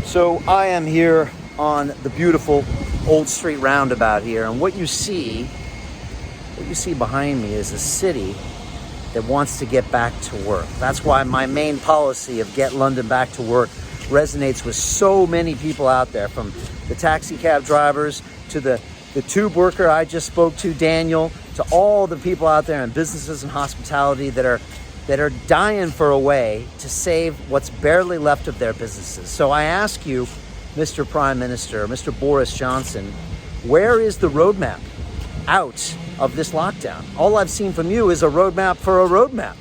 So I am here on the beautiful Old Street roundabout here, and what you see behind me is a city that wants to get back to work. That's why my main policy of Get London Back to Work resonates with so many people out there, from the taxi cab drivers to the tube worker I just spoke to, Daniel, to all the people out there in businesses and hospitality that are dying for a way to save what's barely left of their businesses. So I ask you, Mr. Prime Minister, Mr. Boris Johnson, where is the roadmap out of this lockdown? All I've seen from you is a roadmap for a roadmap.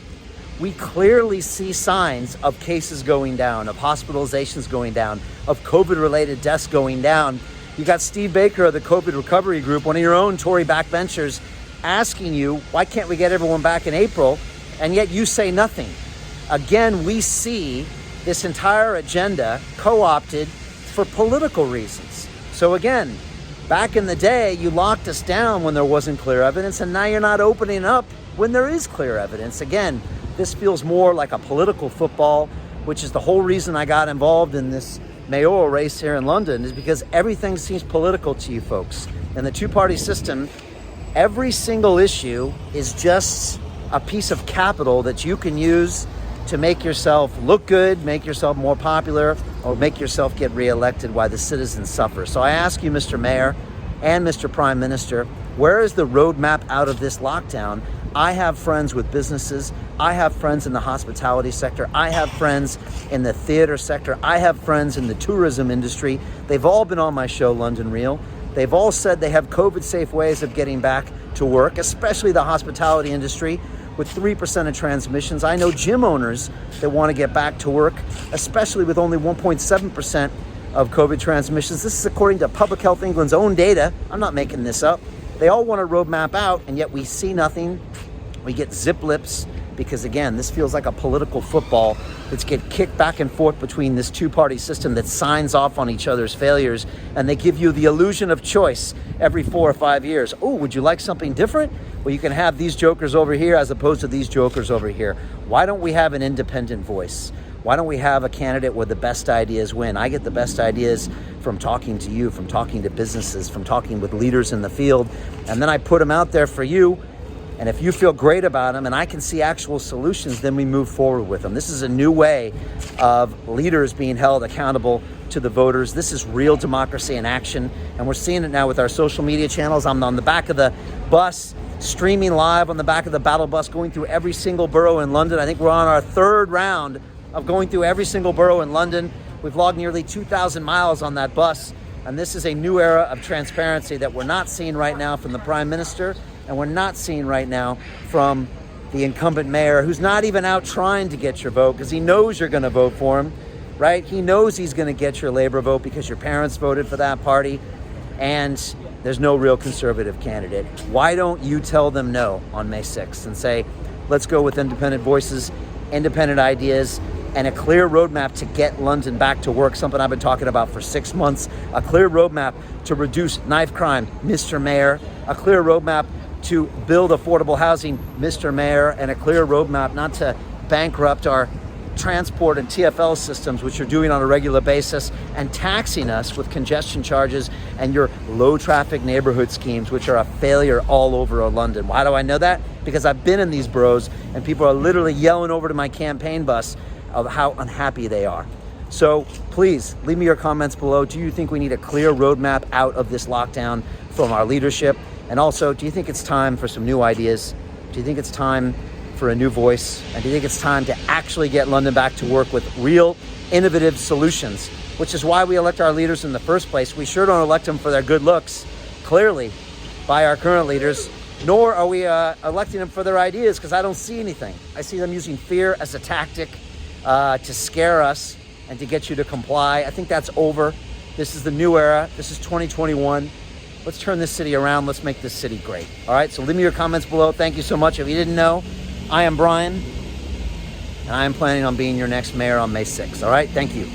We clearly see signs of cases going down, of hospitalizations going down, of COVID-related deaths going down. You got Steve Baker of the COVID Recovery Group, one of your own Tory backbenchers, asking you, why can't we get everyone back in April? And yet you say nothing. Again, we see this entire agenda co-opted for political reasons. So again, back in the day, you locked us down when there wasn't clear evidence, and now you're not opening up when there is clear evidence. Again, this feels more like a political football, which is the whole reason I got involved in this mayoral race here in London, is because everything seems political to you folks. In the two-party system, every single issue is just a piece of capital that you can use to make yourself look good, make yourself more popular, or make yourself get reelected while the citizens suffer. So I ask you, Mr. Mayor and Mr. Prime Minister, where is the roadmap out of this lockdown? I have friends with businesses. I have friends in the hospitality sector. I have friends in the theater sector. I have friends in the tourism industry. They've all been on my show, London Real. They've all said they have COVID-safe ways of getting back to work, especially the hospitality industry, with 3% of transmissions. I know gym owners that want to get back to work, especially with only 1.7% of COVID transmissions. This is according to Public Health England's own data. I'm not making this up. They all want a roadmap out, and yet we see nothing. We get zip lips because, again, this feels like a political football that's get kicked back and forth between this two-party system that signs off on each other's failures, and they give you the illusion of choice every 4 or 5 years. Oh, would you like something different? Well, you can have these jokers over here as opposed to these jokers over here. Why don't we have an independent voice? Why don't we have a candidate where the best ideas win? I get the best ideas from talking to you, from talking to businesses, from talking with leaders in the field, and then I put them out there for you. And if you feel great about them and I can see actual solutions, then we move forward with them. This is a new way of leaders being held accountable to the voters. This is real democracy in action. And we're seeing it now with our social media channels. I'm on the back of the bus, streaming live on the back of the battle bus, going through every single borough in London. I think we're on our third round of going through every single borough in London. We've logged nearly 2,000 miles on that bus. And this is a new era of transparency that we're not seeing right now from the Prime Minister, and we're not seeing right now from the incumbent mayor, who's not even out trying to get your vote because he knows you're going to vote for him, right? He knows he's going to get your Labour vote because your parents voted for that party, and there's no real conservative candidate. Why don't you tell them no on May 6th and say, let's go with independent voices, independent ideas, and a clear roadmap to get London back to work, something I've been talking about for 6 months, a clear roadmap to reduce knife crime, Mr. Mayor, a clear roadmap to build affordable housing, Mr. Mayor, and a clear roadmap not to bankrupt our transport and TfL systems, which you're doing on a regular basis, and taxing us with congestion charges and your low traffic neighborhood schemes, which are a failure all over London. Why do I know that? Because I've been in these boroughs and people are literally yelling over to my campaign bus of how unhappy they are. So please leave me your comments below. Do you think we need a clear roadmap out of this lockdown from our leadership? And also, do you think it's time for some new ideas? Do you think it's time for a new voice? And do you think it's time to actually get London back to work with real, innovative solutions? Which is why we elect our leaders in the first place. We sure don't elect them for their good looks, clearly, by our current leaders, nor are we electing them for their ideas, because I don't see anything. I see them using fear as a tactic to scare us and to get you to comply. I think that's over. This is the new era. This is 2021. Let's turn this city around. Let's make this city great. All right, so leave me your comments below. Thank you so much. If you didn't know, I am Brian, and I am planning on being your next mayor on May 6th. All right, thank you.